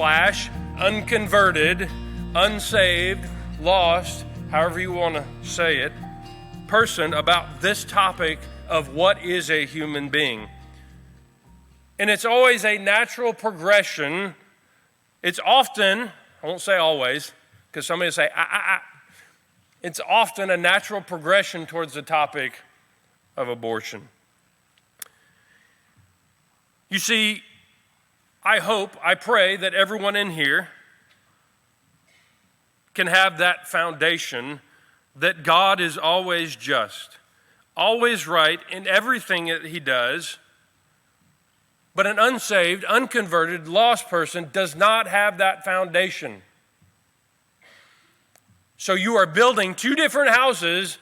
/ unconverted, unsaved, lost, however you want to say it, person about this topic of what is a human being. And it's always a natural progression. It's often, I won't say always, because somebody will say, It's often a natural progression towards the topic of abortion. You see, I pray that everyone in here can have that foundation that God is always just, always right in everything that he does, but an unsaved, unconverted, lost person does not have that foundation. So you are building two different houses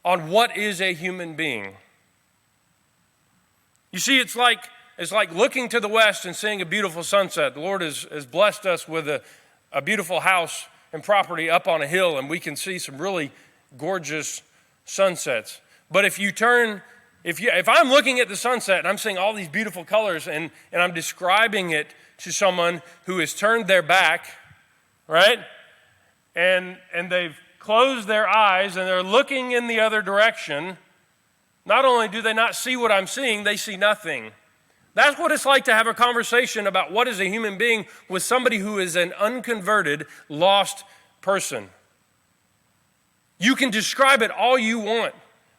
on what is a human being. You see, it's like looking to the west and seeing a beautiful sunset. The Lord has blessed us with a beautiful house and property up on a hill, and we can see some really gorgeous sunsets. But if I'm looking at the sunset and I'm seeing all these beautiful colors and I'm describing it to someone who has turned their back, right? And they've closed their eyes and they're looking in the other direction, not only do they not see what I'm seeing, they see nothing. That's what it's like to have a conversation about what is a human being with somebody who is an unconverted, lost person. You can describe it all you want,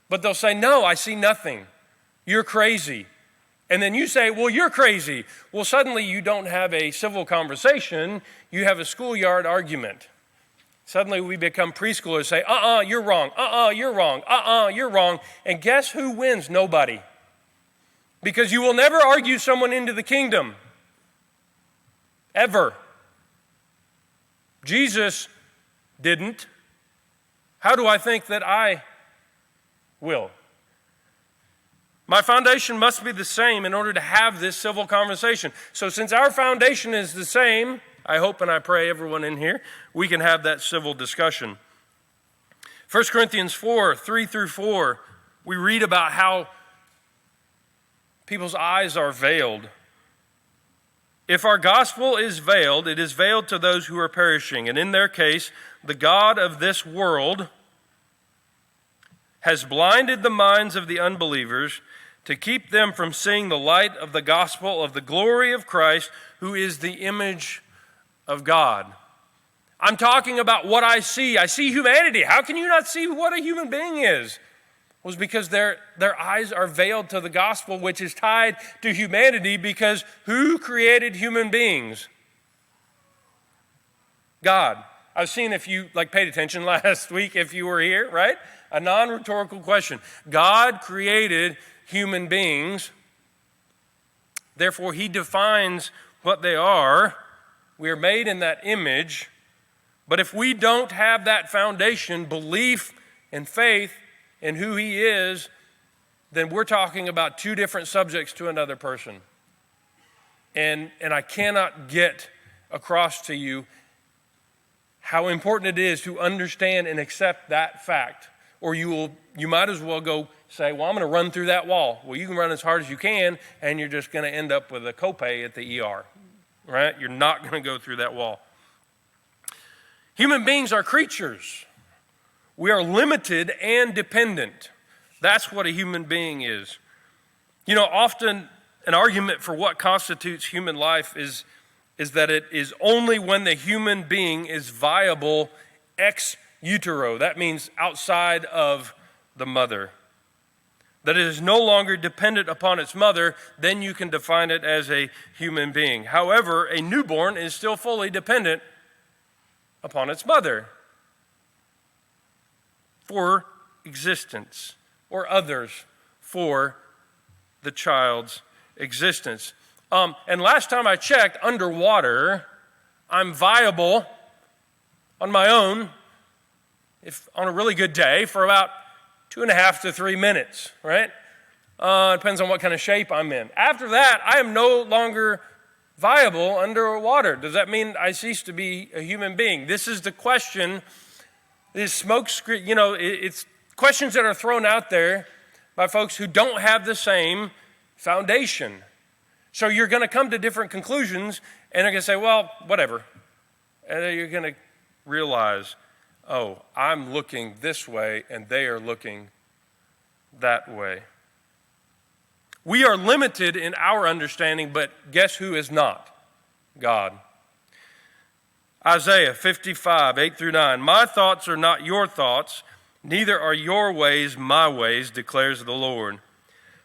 but they'll say, no, I see nothing. You're crazy. And then you say, well, you're crazy. Well, suddenly you don't have a civil conversation, you have a schoolyard argument. Suddenly we become preschoolers, say, you're wrong, you're wrong, you're wrong. And guess who wins? Nobody. Because you will never argue someone into the kingdom. Ever. Jesus didn't. How do I think that I will? My foundation must be the same in order to have this civil conversation. So since our foundation is the same, I hope and I pray everyone in here, we can have that civil discussion. 1 Corinthians 4, 3 through 4, we read about how people's eyes are veiled. If our gospel is veiled, it is veiled to those who are perishing. And in their case, the God of this world has blinded the minds of the unbelievers to keep them from seeing the light of the gospel of the glory of Christ, who is the image of God. I'm talking about what I see. I see humanity. How can you not see what a human being is? Was because their eyes are veiled to the gospel, which is tied to humanity, because who created human beings? God. I've seen if you paid attention last week, if you were here, right? A non-rhetorical question. God created human beings. Therefore, he defines what they are. We are made in that image. But if we don't have that foundation, belief and faith in who he is, then we're talking about two different subjects to another person. And I cannot get across to you how important it is to understand and accept that fact. Or you might as well go say, well, I'm going to run through that wall. Well, you can run as hard as you can, and you're just going to end up with a copay at the ER, right? You're not going to go through that wall. Human beings are creatures. We are limited and dependent. That's what a human being is. You know, often an argument for what constitutes human life is that it is only when the human being is viable ex utero. That means outside of the mother. That it is no longer dependent upon its mother, then you can define it as a human being. However, a newborn is still fully dependent upon its mother for existence, or others for the child's existence. And last time I checked, underwater, I'm viable on my own, if on a really good day, for about 2.5 to 3 minutes, right? Depends on what kind of shape I'm in. After that, I am no longer viable underwater. Does that mean I cease to be a human being? This is the question. This smoke screen, it's questions that are thrown out there by folks who don't have the same foundation. So you're going to come to different conclusions, And they're going to say, well, whatever. And then you're going to realize, oh, I'm looking this way and they are looking that way. We are limited in our understanding, but guess who is not? God. Isaiah 55, 8 through 9. My thoughts are not your thoughts, neither are your ways my ways, declares the Lord.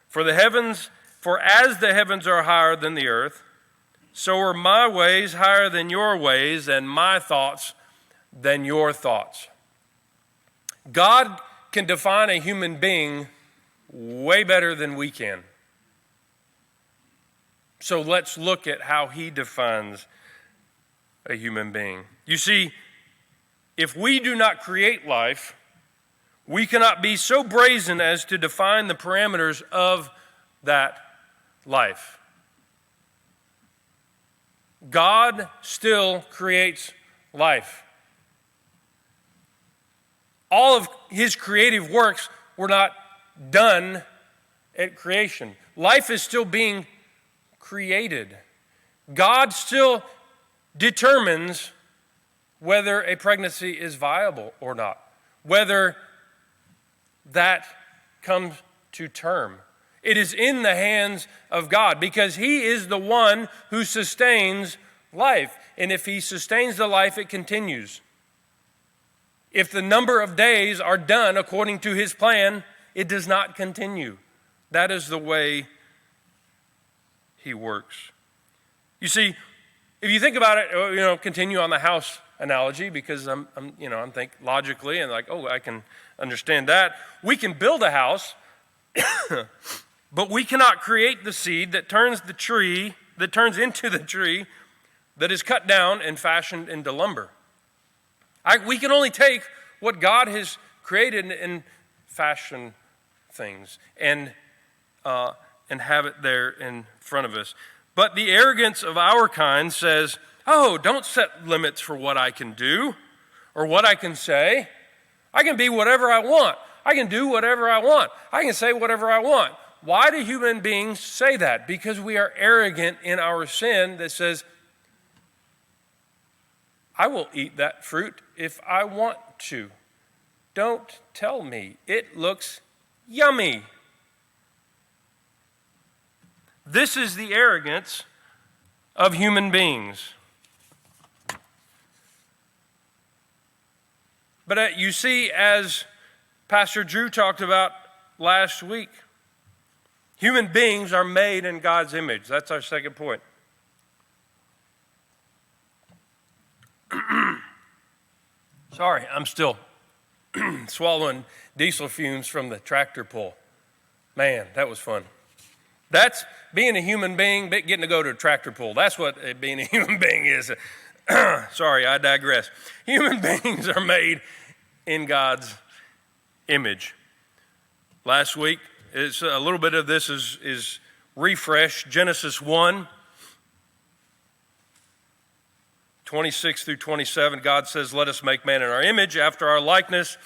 For as the heavens are higher than the earth, so are my ways higher than your ways, and my thoughts than your thoughts. God can define a human being way better than we can. So let's look at how he defines a human being. You see, if we do not create life, we cannot be so brazen as to define the parameters of that life. God still creates life. All of his creative works were not done at creation. Life is still being created. God still determines whether a pregnancy is viable or not, whether that comes to term. It is in the hands of God because he is the one who sustains life. And if he sustains the life, it continues. If the number of days are done according to his plan, it does not continue. That is the way he works. You see, if you think about it, continue on the house analogy because I'm think logically and like, I can understand that. We can build a house, but we cannot create the seed that turns into the tree that is cut down and fashioned into lumber. We can only take what God has created and fashion things and have it there in front of us. But the arrogance of our kind says, don't set limits for what I can do or what I can say. I can be whatever I want. I can do whatever I want. I can say whatever I want. Why do human beings say that? Because we are arrogant in our sin that says, I will eat that fruit if I want to. Don't tell me. It looks yummy. This is the arrogance of human beings. But you see, as Pastor Drew talked about last week, human beings are made in God's image. That's our second point. Sorry, I'm still swallowing diesel fumes from the tractor pull. Man, that was fun. That's being a human being, getting to go to a tractor pull. That's what being a human being is. Sorry, I digress. Human beings are made in God's image. Last week, it's a little bit of this is refresh. Genesis 1, 26 through 27, God says, let us make man in our image, after our likeness.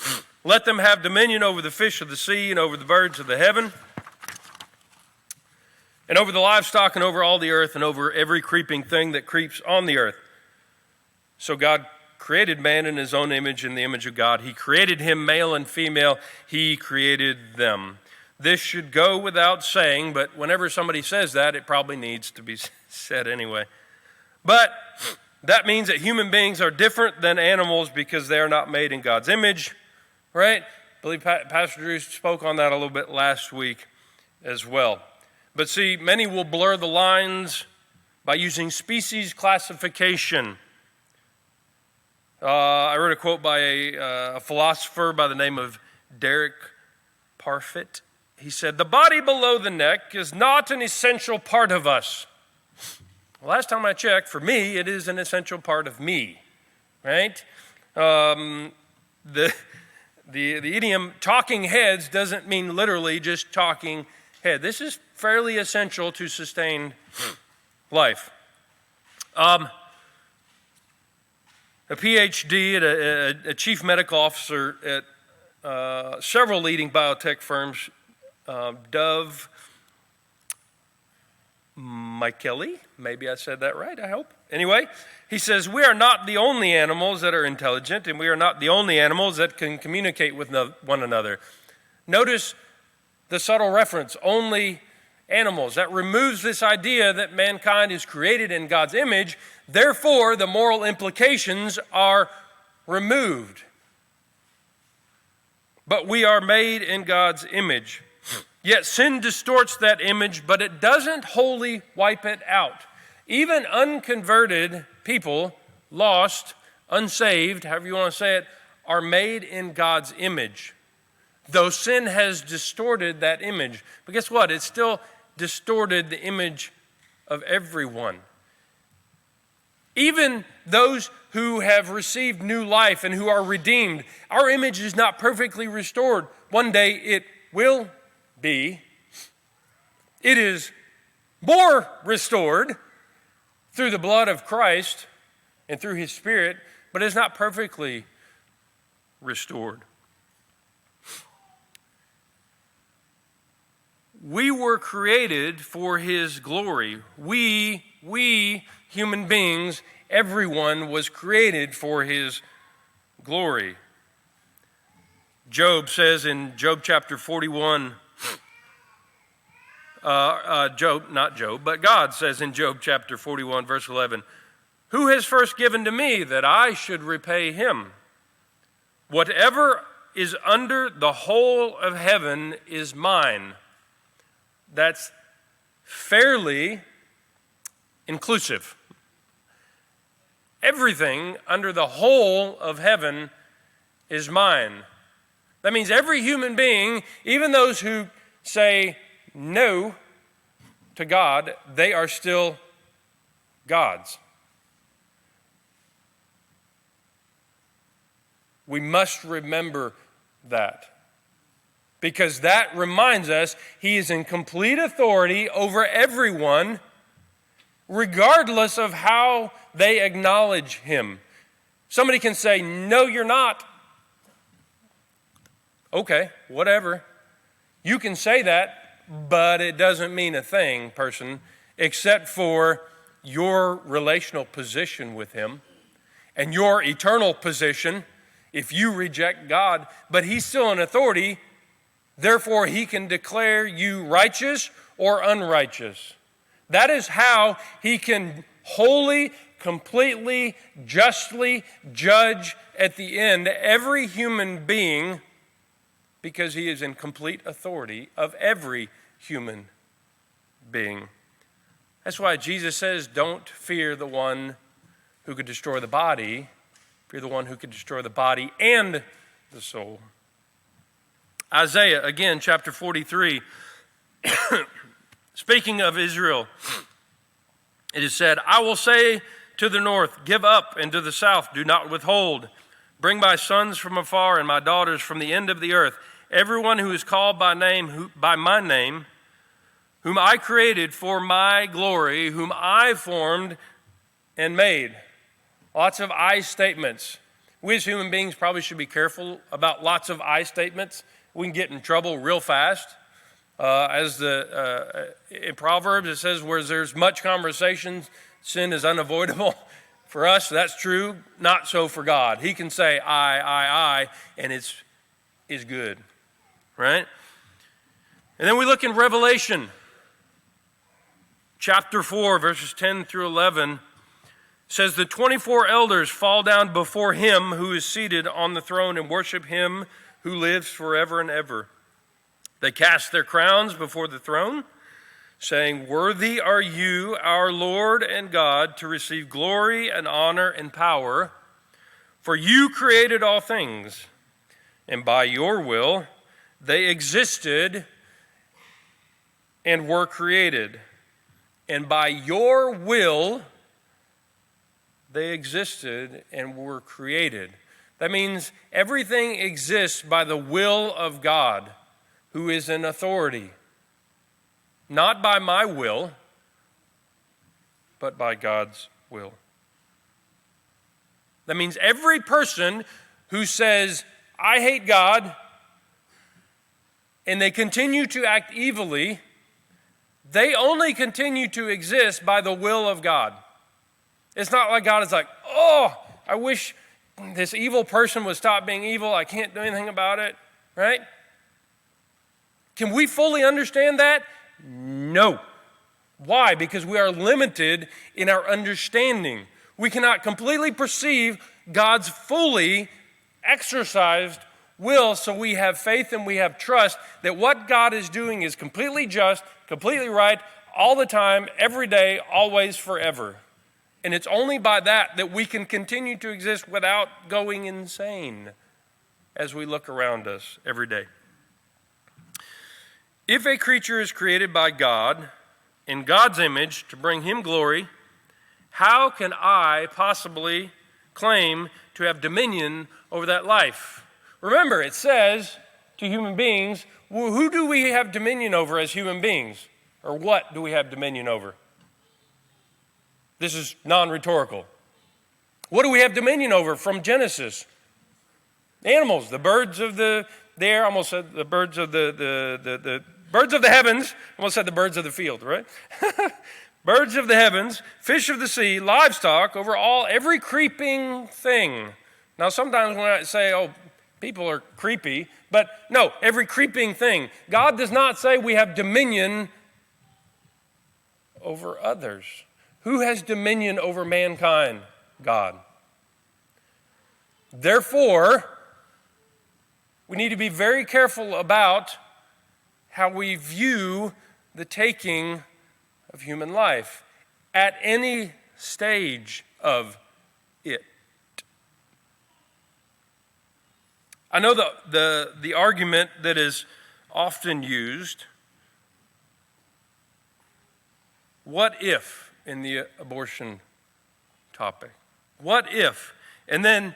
Let them have dominion over the fish of the sea and over the birds of the heaven, and over the livestock and over all the earth and over every creeping thing that creeps on the earth. So God created man in his own image, in the image of God. He created him, male and female. He created them. This should go without saying, but whenever somebody says that, it probably needs to be said anyway. But that means that human beings are different than animals because they are not made in God's image, right? I believe Pastor Drew spoke on that a little bit last week as well. But see, many will blur the lines by using species classification. I read a quote by a philosopher by the name of Derek Parfit. He said, the body below the neck is not an essential part of us. Well, last time I checked, for me, it is an essential part of me, right? The idiom talking heads doesn't mean literally just talking head. This is fairly essential to sustain life. A PhD and a chief medical officer at several leading biotech firms, Dov Michaeli, maybe I said that right, I hope. anyway, he says, we are not the only animals that are intelligent, and we are not the only animals that can communicate with one another. Notice the subtle reference, only animals. That removes this idea that mankind is created in God's image. Therefore, the moral implications are removed. But we are made in God's image. Yet sin distorts that image, but it doesn't wholly wipe it out. Even unconverted people, lost, unsaved, however you want to say it, are made in God's image. Though sin has distorted that image. But guess what? It still distorted the image of everyone. Even those who have received new life and who are redeemed, our image is not perfectly restored. One day it will be. It is more restored through the blood of Christ and through his Spirit, but it's not perfectly restored. We were created for his glory. We human beings, everyone was created for his glory. Job says in Job chapter 41, not Job, but God says in Job chapter 41, verse 11, who has first given to me that I should repay him? Whatever is under the whole of heaven is mine. That's fairly inclusive. Everything under the whole of heaven is mine. That means every human being, even those who say no to God, they are still God's. We must remember that. Because that reminds us he is in complete authority over everyone, regardless of how they acknowledge him. Somebody can say, no, you're not. Okay, whatever. You can say that, but it doesn't mean a thing, person, except for your relational position with him and your eternal position if you reject God. But he's still in authority. Therefore, he can declare you righteous or unrighteous. That is how he can wholly, completely, justly judge at the end every human being, because he is in complete authority of every human being. That's why Jesus says, don't fear the one who could destroy the body, fear the one who could destroy the body and the soul. Isaiah, again, chapter 43, speaking of Israel, it is said, I will say to the north, give up, and to the south, do not withhold. Bring my sons from afar and my daughters from the end of the earth. Everyone who is called by name, by my name, whom I created for my glory, whom I formed and made. Lots of I statements. We as human beings probably should be careful about lots of I statements. We can get in trouble real fast. In Proverbs, it says, where there's much conversation, sin is unavoidable. For us, that's true. Not so for God. He can say I, and it's good, right? And then we look in Revelation, chapter 4, verses 10 through 11. It says, the 24 elders fall down before him who is seated on the throne and worship him who lives forever and ever. They cast their crowns before the throne, saying, worthy are you, our Lord and God, to receive glory and honor and power, for you created all things, and by your will they existed and were created. And by your will they existed and were created. That means everything exists by the will of God, who is in authority. Not by my will, but by God's will. That means every person who says, I hate God, and they continue to act evilly, they only continue to exist by the will of God. It's not like God is like, oh, I wish this evil person would stop being evil. I can't do anything about it, right? Can we fully understand that? No. Why? Because we are limited in our understanding. We cannot completely perceive God's fully exercised will, so we have faith and we have trust that what God is doing is completely just, completely right, all the time, every day, always, forever. And it's only by that we can continue to exist without going insane as we look around us every day. If a creature is created by God in God's image to bring him glory, how can I possibly claim to have dominion over that life? Remember, it says to human beings, well, who do we have dominion over as human beings? Or what do we have dominion over? This is non-rhetorical. What do we have dominion over from Genesis? Animals, the birds of the air, almost said the birds of the birds of the heavens, almost said the birds of the field, right? Birds of the heavens, fish of the sea, livestock, over every creeping thing. Now, sometimes when I say, oh, people are creepy, but no, every creeping thing. God does not say we have dominion over others. Who has dominion over mankind? God. Therefore, we need to be very careful about how we view the taking of human life at any stage of it. I know the argument that is often used, what if, in the abortion topic? What if? And then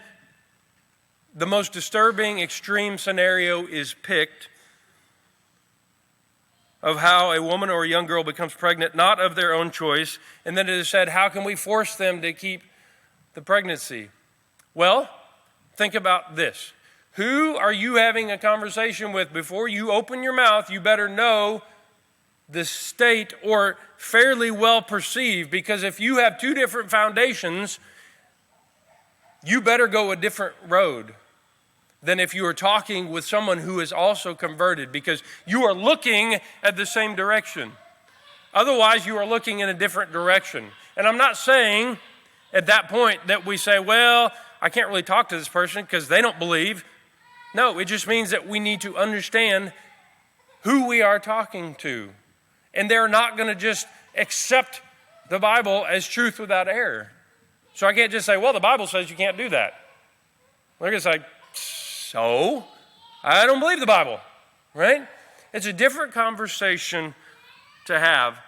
the most disturbing extreme scenario is picked of how a woman or a young girl becomes pregnant, not of their own choice. And then it is said, how can we force them to keep the pregnancy? Well, think about this. Who are you having a conversation with? Before you open your mouth, you better know the state or fairly well perceived, because if you have two different foundations, you better go a different road than if you are talking with someone who is also converted, because you are looking at the same direction. Otherwise, you are looking in a different direction. And I'm not saying at that point that we say, well, I can't really talk to this person because they don't believe. No, it just means that we need to understand who we are talking to. And they're not going to just accept the Bible as truth without error. So I can't just say, well, the Bible says you can't do that. They're going to say, so? I don't believe the Bible, right? It's a different conversation to have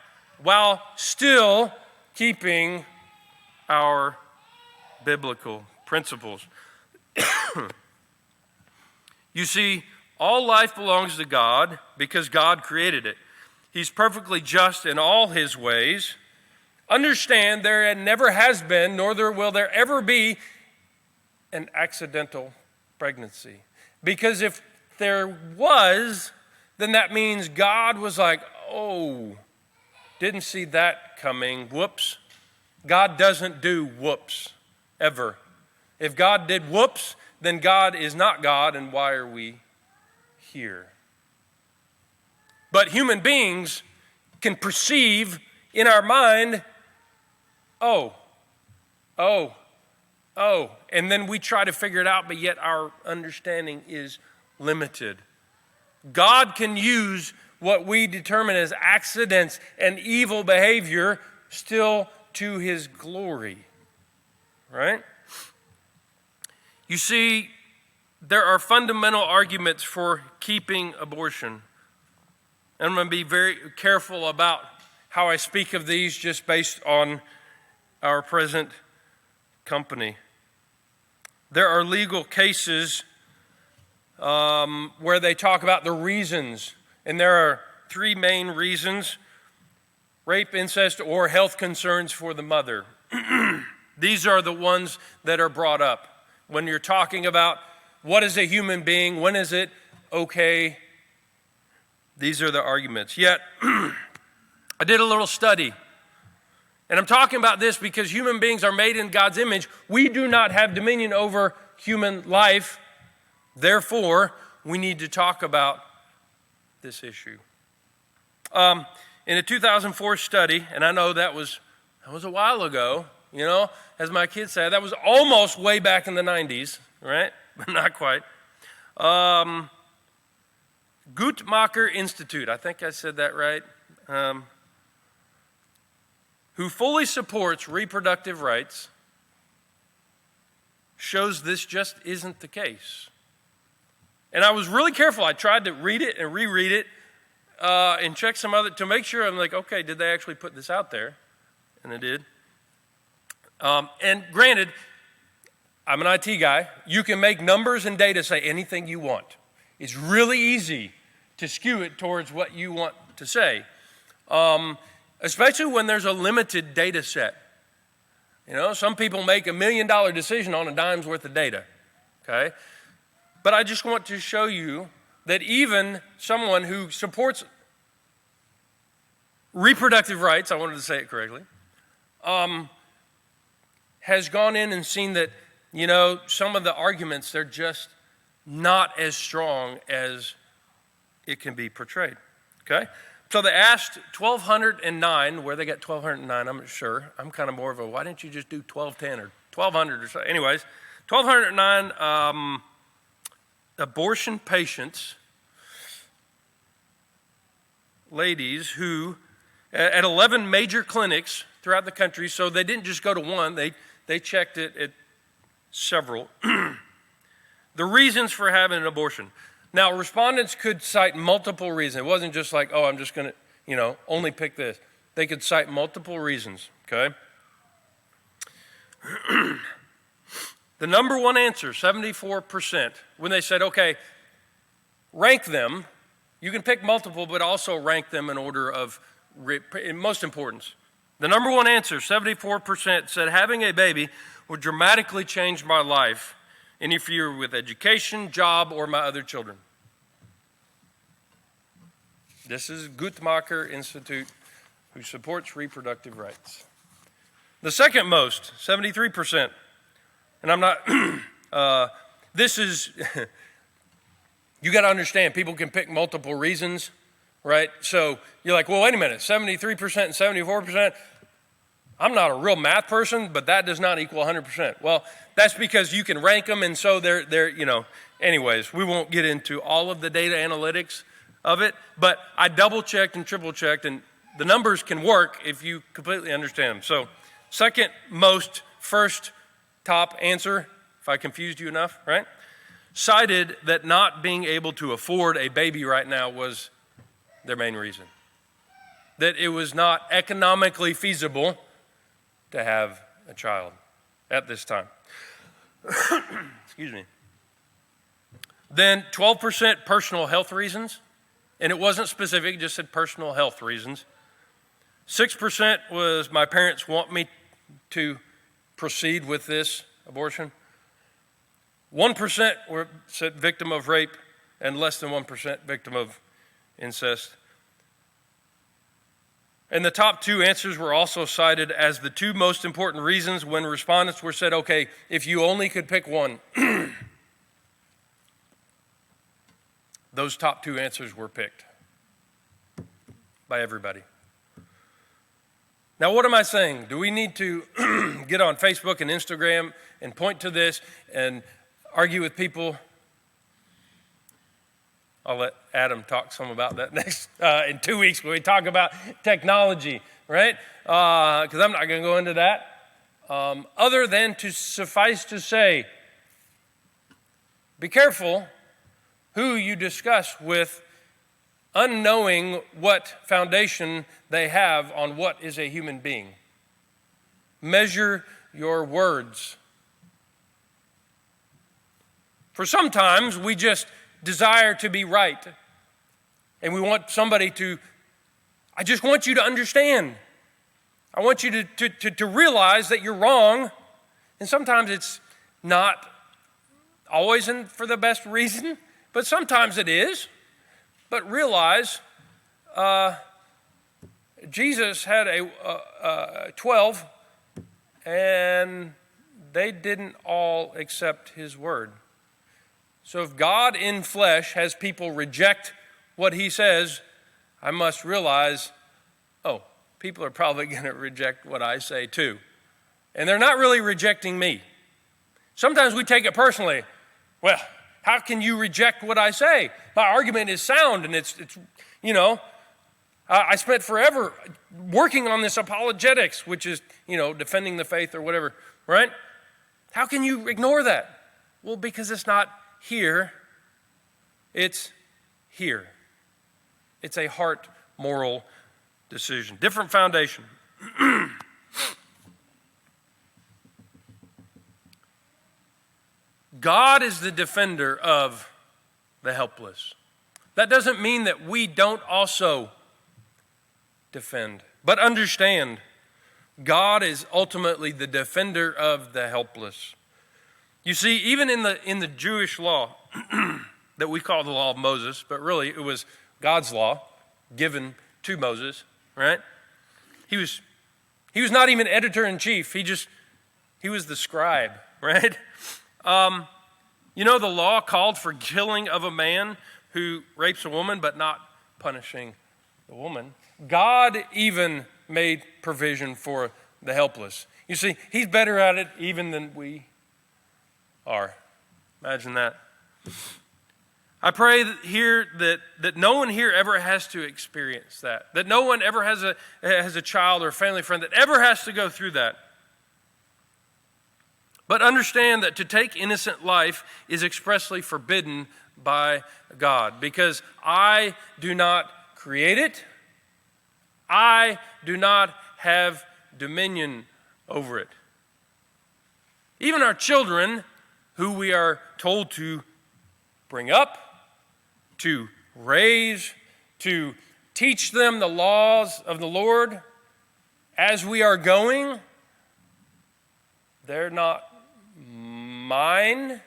while still keeping our biblical principles. You see, all life belongs to God because God created it. He's perfectly just in all his ways. Understand there never has been, nor there will there ever be, an accidental pregnancy. Because if there was, then that means God was like, oh, didn't see that coming, whoops. God doesn't do whoops, ever. If God did whoops, then God is not God, and why are we here? But human beings can perceive in our mind, oh, and then we try to figure it out, but yet our understanding is limited. God can use what we determine as accidents and evil behavior still to his glory, right? You see, there are fundamental arguments for keeping abortion. And I'm going to be very careful about how I speak of these just based on our present company. There are legal cases where they talk about the reasons, and there are three main reasons: rape, incest, or health concerns for the mother. These are the ones that are brought up when you're talking about what is a human being, when is it okay. These are the arguments. Yet, I did a little study, And I'm talking about this because human beings are made in God's image. We do not have dominion over human life. Therefore, we need to talk about this issue. In a 2004 study, and I know that was a while ago, as my kids say, that was almost way back in the 90s, right? But not quite. Guttmacher Institute, I think I said that right, who fully supports reproductive rights, shows this just isn't the case. And I was really careful. I tried to read it and reread it and check some other, to make sure I'm like, okay, did they actually put this out there? And they did. And granted, I'm an IT guy. You can make numbers and data say anything you want. It's really easy to skew it towards what you want to say, especially when there's a limited data set. Some people make $1 million decision on a dime's worth of data, okay? But I just want to show you that even someone who supports reproductive rights, I wanted to say it correctly, has gone in and seen that, some of the arguments, they're just not as strong as it can be portrayed, okay? So they asked 1,209, where they got 1,209, I'm not sure. I'm kind of more of a, why didn't you just do 1,210 or 1,200 or so? Anyways, 1,209 abortion patients, ladies who, at 11 major clinics throughout the country, so they didn't just go to one, they checked it at several. The reasons for having an abortion. Now, respondents could cite multiple reasons. It wasn't just like, I'm just going to, only pick this. They could cite multiple reasons, okay? The number one answer, 74%, when they said, okay, rank them, you can pick multiple, but also rank them in order of most importance. The number one answer, 74%, said having a baby would dramatically change my life, interfere with education, job, or my other children. This is Guttmacher Institute, who supports reproductive rights. The second most, 73%, and I'm not, this is, you got to understand, people can pick multiple reasons, right? So you're like, well, wait a minute, 73% and 74%. I'm not a real math person, but that does not equal 100%. Well, that's because you can rank them, and so they're anyways, we won't get into all of the data analytics of it, but I double-checked and triple-checked, and the numbers can work if you completely understand them. So second most, first top answer, if I confused you enough, right? Cited that not being able to afford a baby right now was their main reason. That it was not economically feasible to have a child at this time. Excuse me. Then 12% personal health reasons, and it wasn't specific, it just said personal health reasons. 6% was my parents want me to proceed with this abortion. 1% were said victim of rape, and less than 1% victim of incest. And the top two answers were also cited as the two most important reasons when respondents were said, okay, if you only could pick one, those top two answers were picked by everybody. Now, what am I saying? Do we need to get on Facebook and Instagram and point to this and argue with people? I'll let Adam talk some about that next in 2 weeks when we talk about technology, right? Because I'm not going to go into that. Other than to suffice to say, be careful who you discuss with, unknowing what foundation they have on what is a human being. Measure your words. For sometimes we just desire to be right. And we want somebody to, I just want you to understand. I want you to realize that you're wrong. And sometimes it's not always for the best reason, but sometimes it is. But realize Jesus had 12, and they didn't all accept his word. So if God in flesh has people reject what he says, I must realize, people are probably going to reject what I say too. And they're not really rejecting me. Sometimes we take it personally. Well, how can you reject what I say? My argument is sound, and it's I spent forever working on this apologetics, which is, defending the faith or whatever, right? How can you ignore that? Well, because it's not here, it's here. It's a heart moral decision. Different foundation. God is the defender of the helpless. That doesn't mean that we don't also defend, but understand God is ultimately the defender of the helpless. You see, even in the Jewish law that we call the law of Moses, but really it was God's law given to Moses, right? He was not even editor-in-chief. He was the scribe, right? The law called for killing of a man who rapes a woman, but not punishing the woman. God even made provision for the helpless. You see, he's better at it even than we are. Imagine that. I pray that no one here ever has to experience that no one ever has a child or a family friend that ever has to go through that. But understand that to take innocent life is expressly forbidden by God, because I do not create it. I do not have dominion over it. Even our children, who we are told to bring up, to raise, to teach them the laws of the Lord as we are going, they're not mine.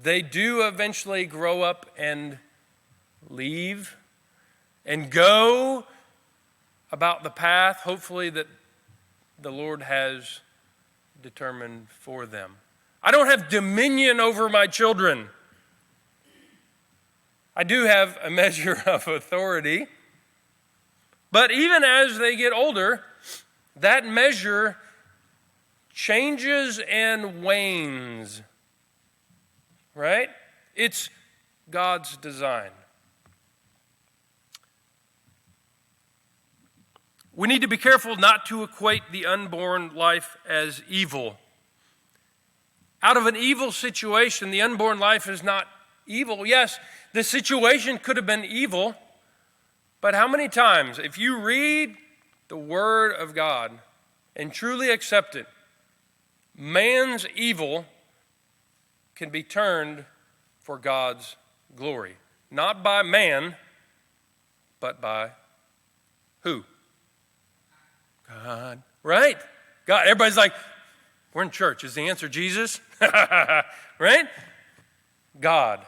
They do eventually grow up and leave and go about the path, hopefully, that the Lord has determined for them. I don't have dominion over my children. I do have a measure of authority. But even as they get older, that measure changes and wanes. Right? It's God's design. We need to be careful not to equate the unborn life as evil. Out of an evil situation, the unborn life is not evil. Yes, the situation could have been evil, but how many times, if you read the Word of God and truly accept it, man's evil can be turned for God's glory. Not by man, but by who? God. Right? God. Everybody's like, we're in church. Is the answer Jesus? Right? God.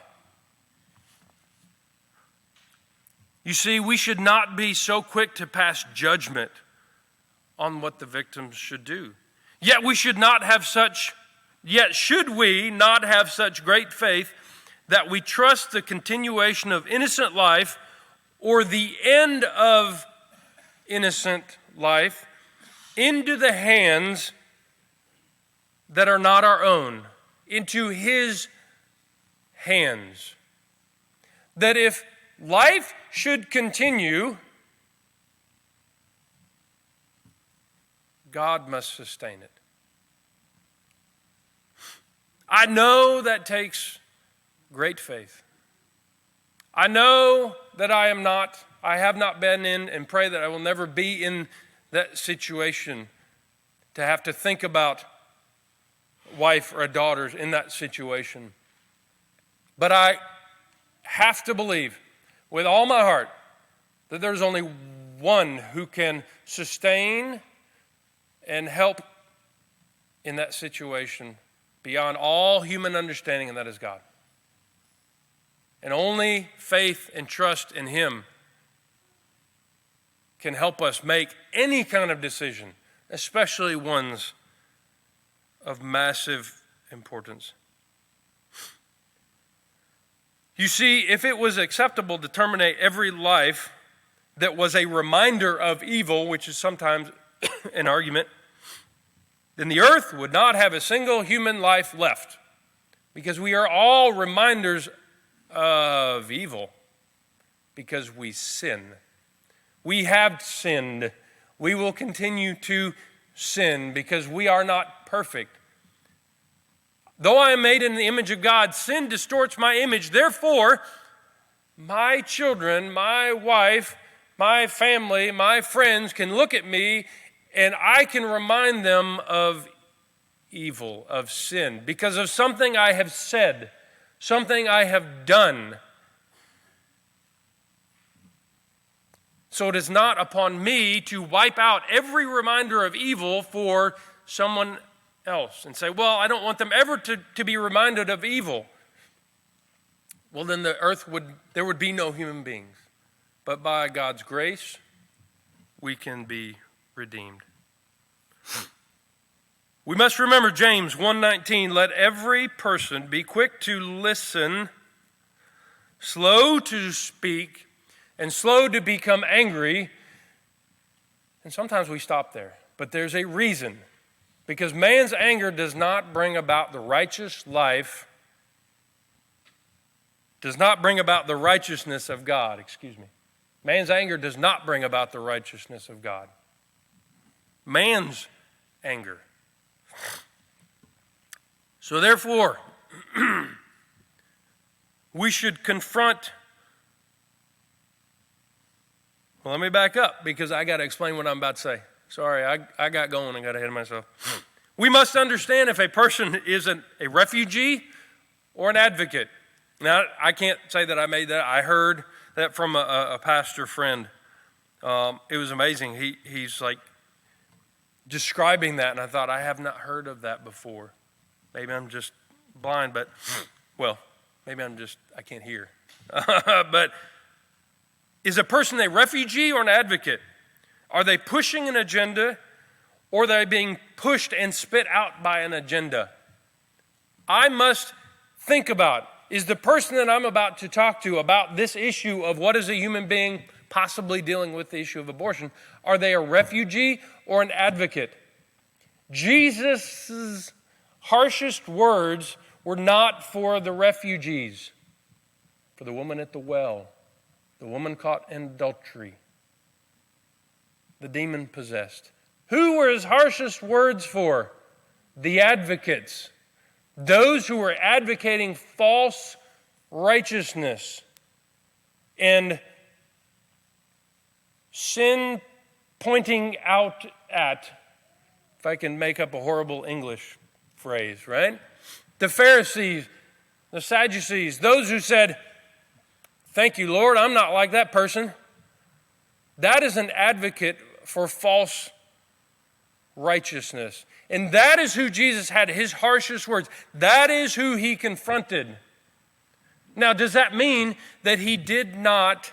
You see, we should not be so quick to pass judgment on what the victims should do. Yet should we not have such great faith that we trust the continuation of innocent life or the end of innocent life into the hands that are not our own, into His hands. That if life should continue, God must sustain it. I know that takes great faith. I know that I have not been in, and pray that I will never be in that situation to have to think about a wife or a daughter in that situation. But I have to believe with all my heart that there's only one who can sustain and help in that situation beyond all human understanding, and that is God. And only faith and trust in Him can help us make any kind of decision, especially ones of massive importance. You see, if it was acceptable to terminate every life that was a reminder of evil, which is sometimes an argument, then the earth would not have a single human life left, because we are all reminders of evil because we sin. We have sinned. We will continue to sin because we are not perfect. Though I am made in the image of God, sin distorts my image. Therefore, my children, my wife, my family, my friends can look at me and I can remind them of evil, of sin, because of something I have said, something I have done. So it is not upon me to wipe out every reminder of evil for someone else and say, well, I don't want them ever to be reminded of evil. Well, then there would be no human beings. But by God's grace, we can be redeemed. We must remember James 1:19, let every person be quick to listen, slow to speak, and slow to become angry. And sometimes we stop there, but there's a reason. Because man's anger does not bring about the righteous life, does not bring about the righteousness of God, Man's anger does not bring about the righteousness of God. Man's anger. So therefore, we should confront. Well, let me back up because I got to explain what I'm about to say. Sorry, I got going and got ahead of myself. We must understand if a person is a refugee or an advocate. Now, I can't say that I made that. I heard that from a pastor friend. It was amazing. He's like describing that, and I thought, I have not heard of that before. Maybe I'm just blind, but, well, maybe I can't hear. But is a person a refugee or an advocate? Are they pushing an agenda, or are they being pushed and spit out by an agenda? I must think about, is the person that I'm about to talk to about this issue of what is a human being possibly dealing with the issue of abortion, are they a refugee or an advocate? Jesus' harshest words were not for the refugees, for the woman at the well, the woman caught in adultery, the demon-possessed. Who were his harshest words for? The advocates. Those who were advocating false righteousness and sin pointing out at, if I can make up a horrible English phrase, right? The Pharisees, the Sadducees, those who said, thank you, Lord, I'm not like that person. That is an advocate for false righteousness. And that is who Jesus had his harshest words. That is who he confronted. Now, does that mean that he did not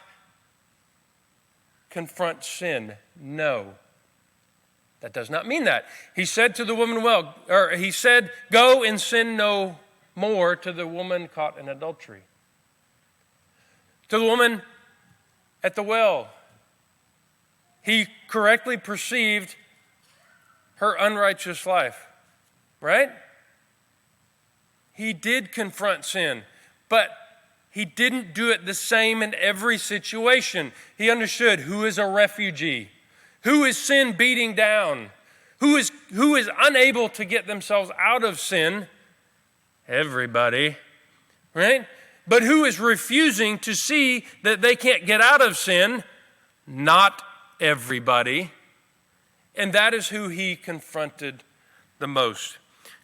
confront sin? No. That does not mean that. He said to the woman, he said, go and sin no more, to the woman caught in adultery. To the woman at the well, he correctly perceived her unrighteous life, right? He did confront sin, but he didn't do it the same in every situation. He understood who is a refugee, who is sin beating down, who is unable to get themselves out of sin. Everybody, right? But who is refusing to see that they can't get out of sin? Not everybody. And that is who he confronted the most.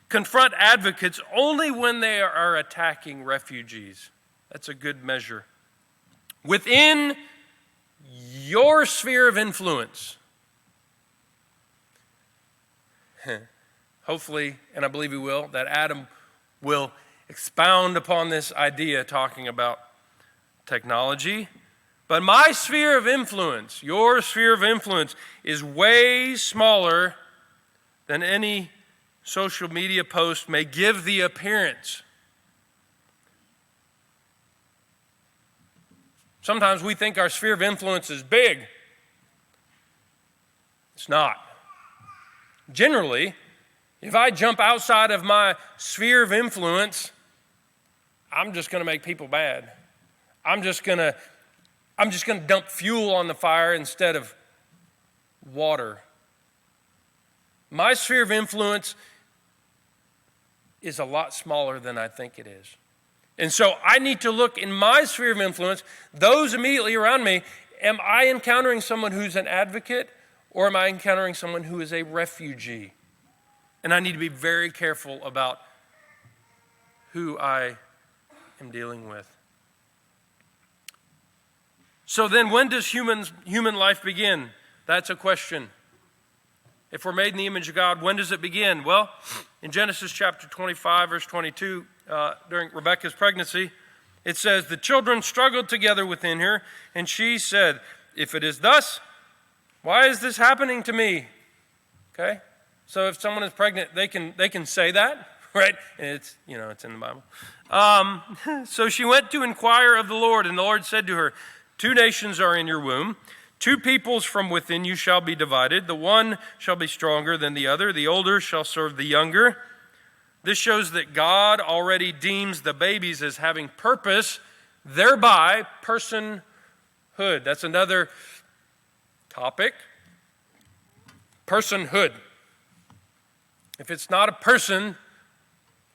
Confront advocates only when they are attacking refugees. That's a good measure. Within your sphere of influence, hopefully, and I believe he will, that Adam will expound upon this idea talking about technology, But my sphere of influence, your sphere of influence, is way smaller than any social media post may give the appearance. Sometimes we think our sphere of influence is big. It's not. Generally, if I jump outside of my sphere of influence, I'm just going to make people mad. I'm just going to dump fuel on the fire instead of water. My sphere of influence is a lot smaller than I think it is. And so I need to look in my sphere of influence, those immediately around me, am I encountering someone who's an advocate or am I encountering someone who is a refugee? And I need to be very careful about who I am dealing with. So then when does human life begin? That's a question. If we're made in the image of God, when does it begin? Well, in Genesis chapter 25, verse 22, during Rebekah's pregnancy, it says, the children struggled together within her, and she said, if it is thus, why is this happening to me? Okay? So if someone is pregnant, they can say that, right? And it's in the Bible. So she went to inquire of the Lord, and the Lord said to her, 2 nations are in your womb. 2 peoples from within you shall be divided. The one shall be stronger than the other. The older shall serve the younger. This shows that God already deems the babies as having purpose, thereby personhood. That's another topic. Personhood. If it's not a person,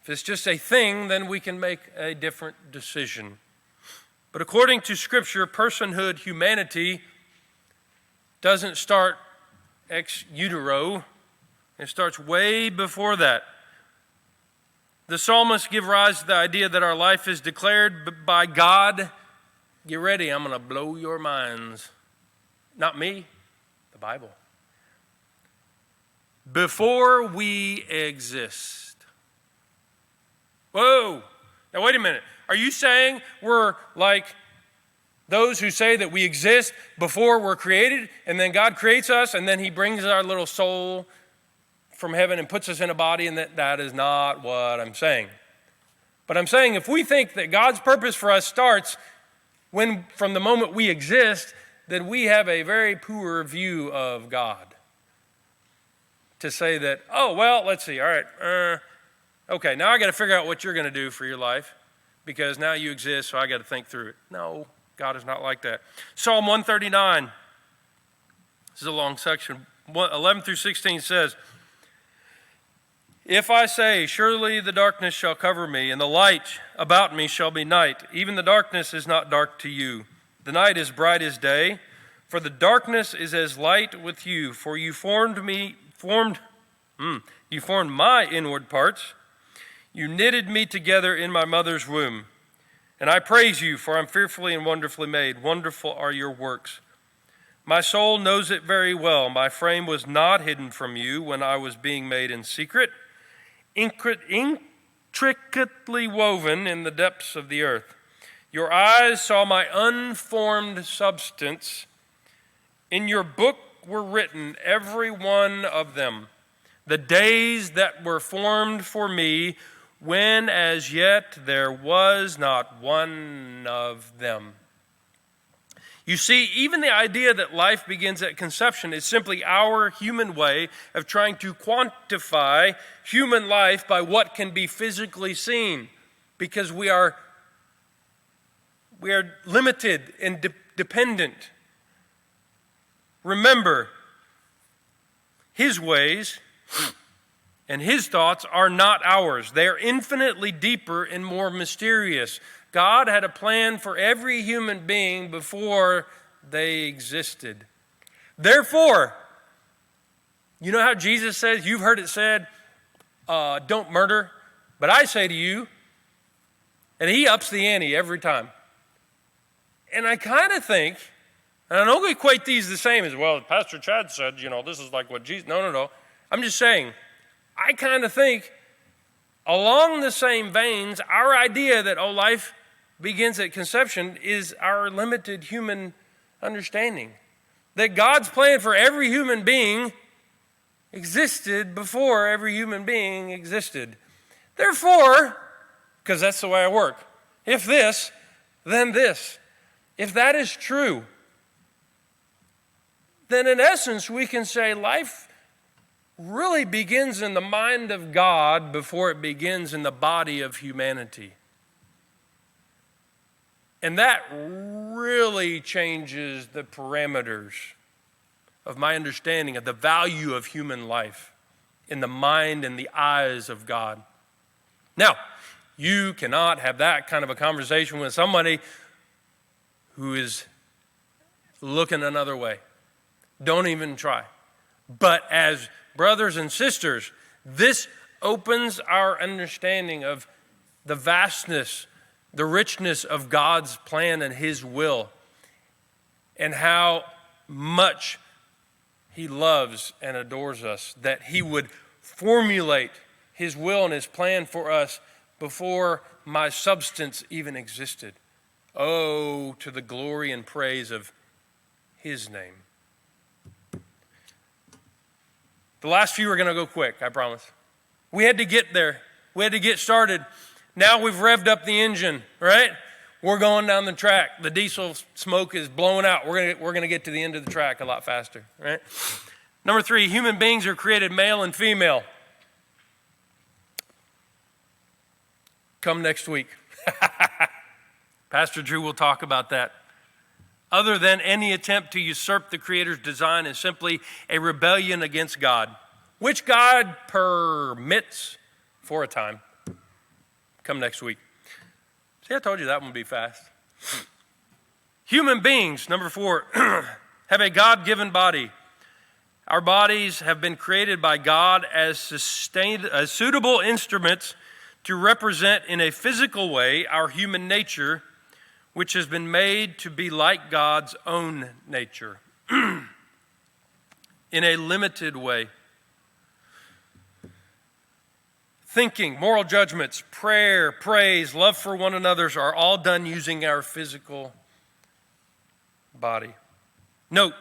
if it's just a thing, then we can make a different decision. But according to Scripture, personhood, humanity, doesn't start ex utero. It starts way before that. The psalmists give rise to the idea that our life is declared by God. Get ready, I'm going to blow your minds. Not me, the Bible. Before we exist. Whoa! Now wait a minute. Are you saying we're like those who say that we exist before we're created, and then God creates us, and then he brings our little soul from heaven and puts us in a body, and that is not what I'm saying. But I'm saying if we think that God's purpose for us starts from the moment we exist, then we have a very poor view of God. To say that, oh, well, let's see, all right, okay, now I got to figure out what you're going to do for your life because now you exist, so I got to think through it. No, God is not like that. Psalm 139, this is a long section, 11 through 16 says, if I say, surely the darkness shall cover me, and the light about me shall be night, even the darkness is not dark to you. The night is bright as day, for the darkness is as light with you. For you formed my inward parts. You knitted me together in my mother's womb. And I praise you, for I'm fearfully and wonderfully made. Wonderful are your works. My soul knows it very well. My frame was not hidden from you when I was being made in secret, intricately woven in the depths of the earth. Your eyes saw my unformed substance. In your book were written, every one of them, the days that were formed for me, when as yet there was not one of them. You see, even the idea that life begins at conception is simply our human way of trying to quantify human life by what can be physically seen, because we are limited and dependent. Remember, his ways and his thoughts are not ours. They are infinitely deeper and more mysterious. God had a plan for every human being before they existed. Therefore, you know how Jesus says, you've heard it said, don't murder, but I say to you, and he ups the ante every time. And I kind of think, and I don't equate these the same as, well, Pastor Chad said, this is like what Jesus, no. I'm just saying, I kind of think along the same veins, our idea that, life begins at conception is our limited human understanding that God's plan for every human being existed before every human being existed. Therefore, because that's the way I work, if this, then this. If that is true, then in essence we can say life really begins in the mind of God before it begins in the body of humanity. And that really changes the parameters of my understanding of the value of human life in the mind and the eyes of God. Now, you cannot have that kind of a conversation with somebody who is looking another way. Don't even try. But as brothers and sisters, this opens our understanding of the vastness, the richness of God's plan and His will, and how much He loves and adores us, that He would formulate His will and His plan for us before my substance even existed. Oh, to the glory and praise of His name. The last few are going to go quick, I promise. We had to get there. We had to get started. Now we've revved up the engine, right? We're going down the track. The diesel smoke is blowing out. We're going to get to the end of the track a lot faster, right? Number 3, human beings are created male and female. Come next week. Pastor Drew will talk about that. Other than any attempt to usurp the Creator's design is simply a rebellion against God, which God permits for a time. Come next week. See, I told you that one would be fast. Human beings, number 4, have a God-given body. Our bodies have been created by God as suitable instruments to represent in a physical way our human nature, which has been made to be like God's own nature in a limited way. Thinking, moral judgments, prayer, praise, love for one another are all done using our physical body. Note,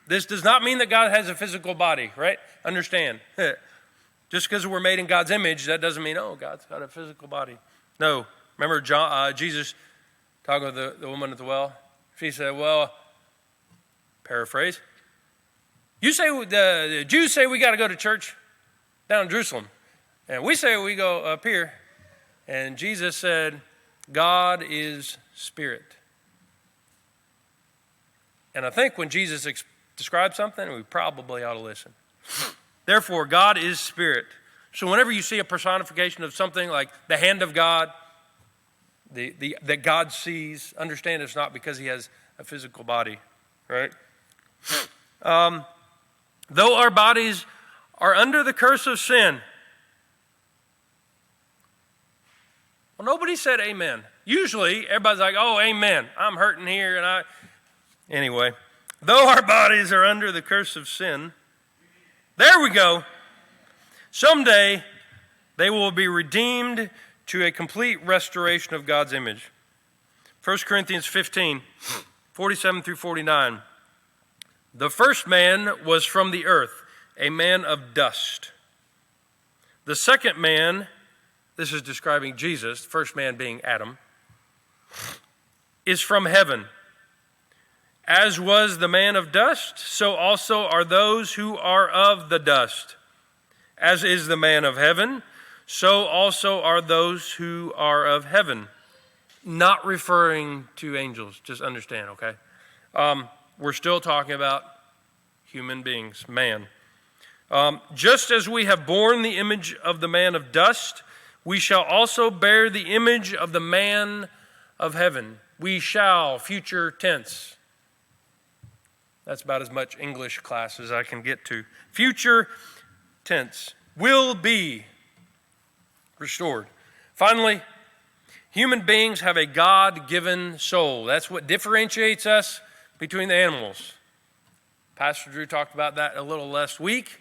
this does not mean that God has a physical body, right? Understand. Just because we're made in God's image, that doesn't mean, oh, God's got a physical body. No. Remember Jesus talking with the woman at the well? She said, well, paraphrase, the Jews say we got to go to church down in Jerusalem. And we say we go up here. And Jesus said, God is spirit. And I think when Jesus describes something, we probably ought to listen. Therefore, God is spirit. So whenever you see a personification of something like the hand of God, that God sees, understand it's not because He has a physical body, right? Though our bodies are under the curse of sin. Well, nobody said amen. Usually, everybody's like, oh, amen. I'm hurting here. Anyway, though our bodies are under the curse of sin, there we go. Someday, they will be redeemed to a complete restoration of God's image. 1 Corinthians 15, 47 through 49. The first man was from the earth, a man of dust. The second man, this is describing Jesus, the first man being Adam, is from heaven. As was the man of dust, so also are those who are of the dust. As is the man of heaven, so also are those who are of heaven. Not referring to angels, just understand, okay? We're still talking about human beings, man. Just as we have borne the image of the man of dust, we shall also bear the image of the man of heaven. We shall, future tense. That's about as much English class as I can get to. Future tense. Will be restored. Finally, human beings have a God-given soul. That's what differentiates us between the animals. Pastor Drew talked about that a little last week.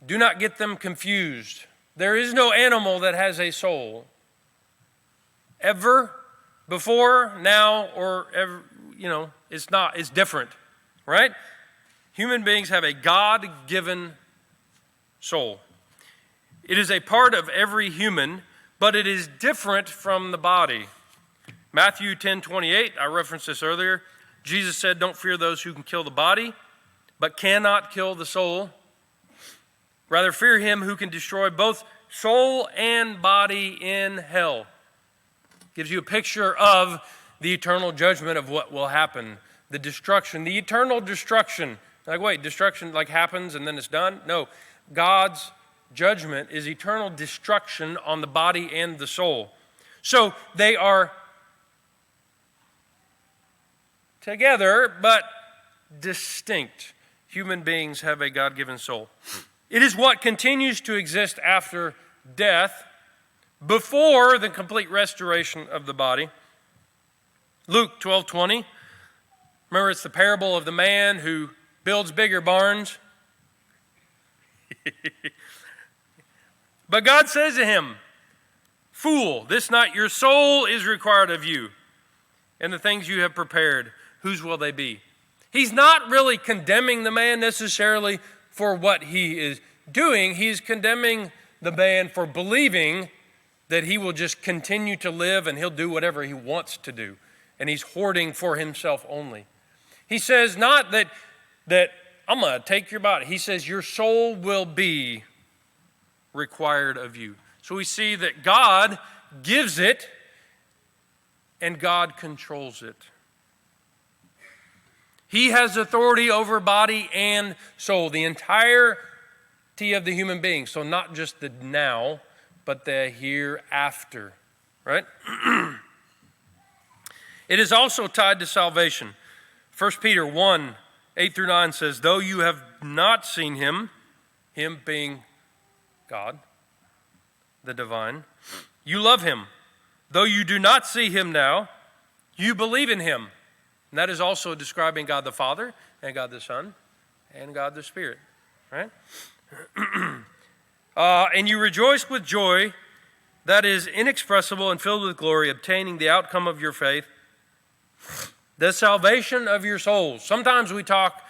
Do not get them confused. There is no animal that has a soul. Ever. before, now, or ever, it's not. It's different, right? Human beings have a God-given soul. It is a part of every human, but it is different from the body. Matthew 10:28, I referenced this earlier. Jesus said, "Don't fear those who can kill the body, but cannot kill the soul. Rather fear him who can destroy both soul and body in hell." Gives you a picture of the eternal judgment of what will happen. The destruction, the eternal destruction. Like, wait, destruction happens and then it's done? No, God's judgment is eternal destruction on the body and the soul. So they are together, but distinct. Human beings have a God-given soul. It is what continues to exist after death, before the complete restoration of the body. Luke 12:20. Remember, it's the parable of the man who builds bigger barns. But God says to him, "Fool, this night your soul is required of you, and the things you have prepared, whose will they be?" He's not really condemning the man necessarily for what he is doing. He's condemning the man for believing that he will just continue to live and he'll do whatever he wants to do. And he's hoarding for himself only. He says not that I'm going to take your body. He says your soul will be required of you. So we see that God gives it and God controls it. He has authority over body and soul, the entirety of the human being. So not just the now, but the hereafter, right? It is also tied to salvation. 1 Peter 1:8-9 says, "Though you have not seen him," him being God, the divine, "you love him. Though you do not see him now, you believe in him." And that is also describing God the Father and God the Son and God the Spirit, right? "And you rejoice with joy that is inexpressible and filled with glory, obtaining the outcome of your faith, the salvation of your souls." Sometimes we talk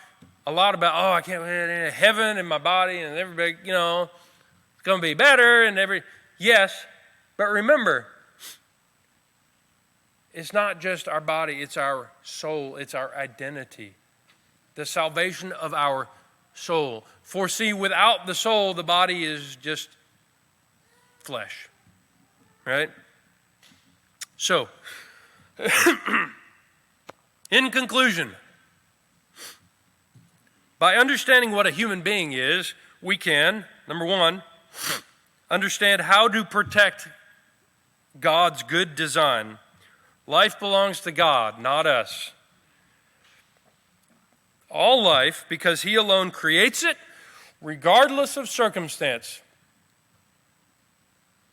a lot about, I can't wait in heaven and my body and everybody, it's going to be better and yes, but remember, it's not just our body, it's our soul, it's our identity. The salvation of our soul. For see, without the soul, the body is just flesh. Right? So, in conclusion, by understanding what a human being is, we can, number one, understand how to protect God's good design. Life belongs to God, not us. All life, because He alone creates it, regardless of circumstance.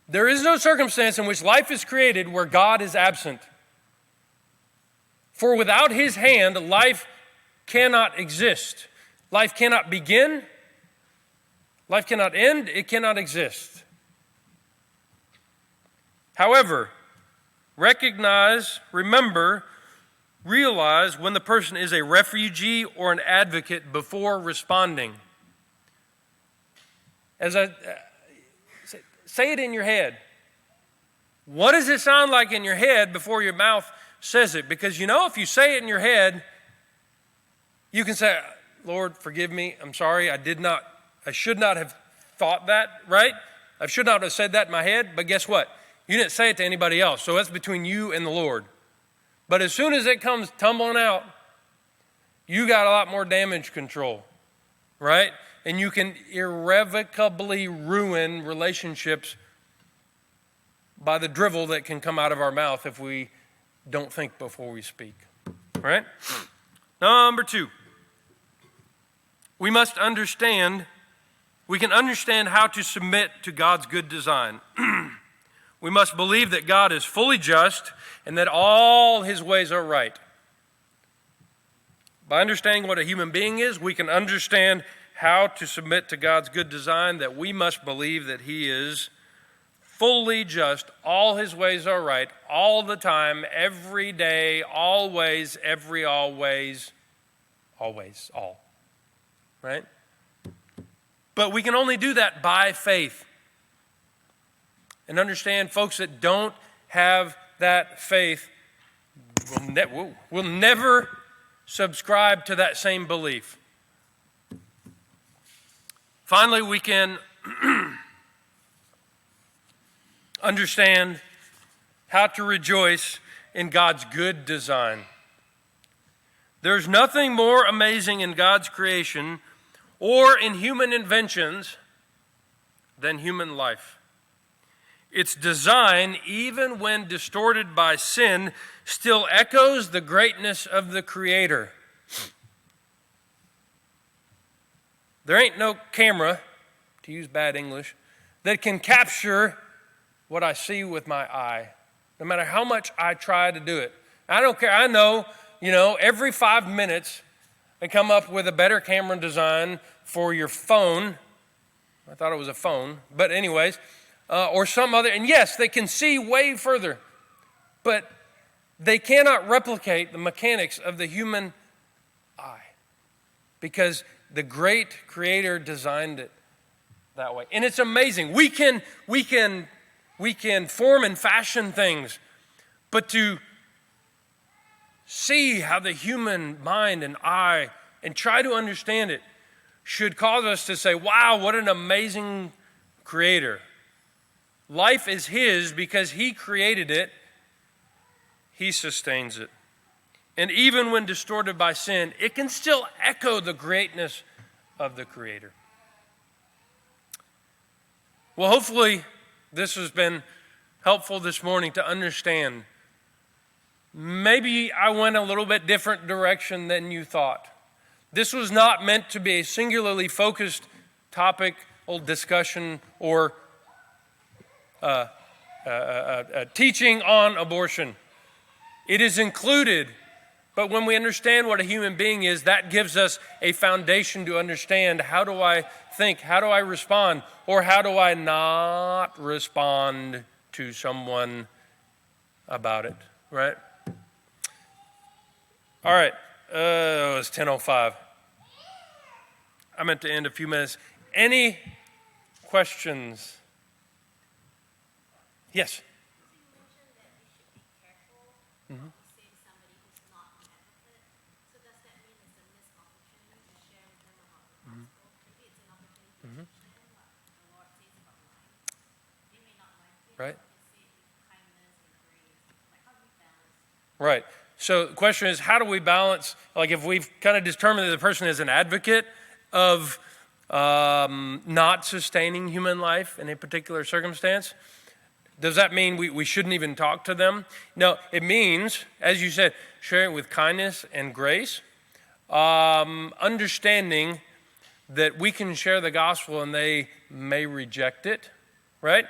There is no circumstance in which life is created where God is absent. For without His hand, life cannot exist. Life cannot begin. Life cannot end. It cannot exist. However, realize when the person is a refugee or an advocate before responding. Say it in your head. What does it sound like in your head before your mouth says it? Because if you say it in your head, you can say, "Lord, forgive me. I'm sorry. I should not have thought that," right? I should not have said that in my head. But guess what? You didn't say it to anybody else. So that's between you and the Lord. But as soon as it comes tumbling out, you got a lot more damage control, right? And you can irrevocably ruin relationships by the drivel that can come out of our mouth if we don't think before we speak, right? Number two, we can understand how to submit to God's good design. We must believe that God is fully just and that all His ways are right. By understanding what a human being is, we can understand how to submit to God's good design, that we must believe that He is fully just. All his ways are right, all the time, every day, always, every always, always, all. Right? But we can only do that by faith. And understand, folks that don't have that faith will never subscribe to that same belief. Finally, we can understand how to rejoice in God's good design. There's nothing more amazing in God's creation or in human inventions than human life. Its design, even when distorted by sin, still echoes the greatness of the Creator. There ain't no camera, to use bad English, that can capture what I see with my eye, no matter how much I try to do it. I don't care. I know, every 5 minutes they come up with a better camera design for your phone. I thought it was a phone, but anyways, or some other. And yes, they can see way further, but they cannot replicate the mechanics of the human eye because the great Creator designed it that way. And it's amazing. We can form and fashion things, but to see how the human mind and eye and try to understand it should cause us to say, wow, what an amazing Creator. Life is His because He created it. He sustains it. And even when distorted by sin, it can still echo the greatness of the Creator. Well, hopefully this has been helpful this morning to understand. Maybe I went a little bit different direction than you thought. This was not meant to be a singularly focused topic or discussion or teaching on abortion. It is included, but when we understand what a human being is, that gives us a foundation to understand how do I think, how do I respond, or how do I not respond to someone about it, right? All right, it's 10:05. I meant to end a few minutes. Any questions? Yes. Mm-hmm. Right. Right. So the question is, how do we balance, like if we've kind of determined that the person is an advocate of not sustaining human life in a particular circumstance, does that mean we shouldn't even talk to them? No, it means, as you said, sharing with kindness and grace, understanding that we can share the gospel and they may reject it, right?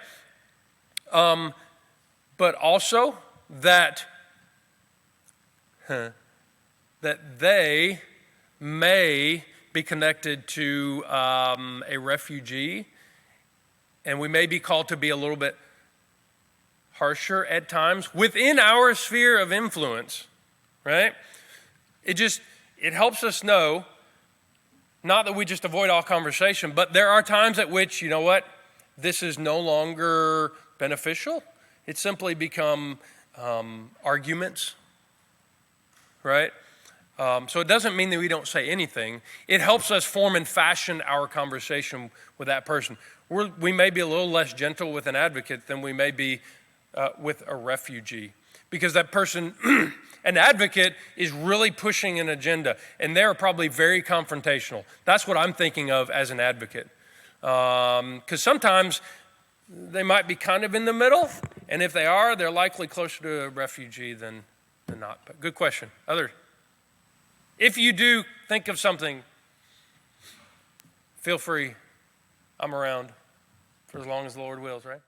But also that they may be connected to a refugee, and we may be called to be a little bit harsher at times within our sphere of influence, right? It helps us know, not that we just avoid all conversation, but there are times at which, you know what, this is no longer beneficial. It's simply become arguments, right? So it doesn't mean that we don't say anything. It helps us form and fashion our conversation with that person. We may be a little less gentle with an advocate than we may be with a refugee, because that person, an advocate, is really pushing an agenda, and they're probably very confrontational. That's what I'm thinking of as an advocate, because sometimes they might be kind of in the middle, and if they are, they're likely closer to a refugee than not. But good question. Other, if you do think of something, feel free. I'm around for as long as the Lord wills, right?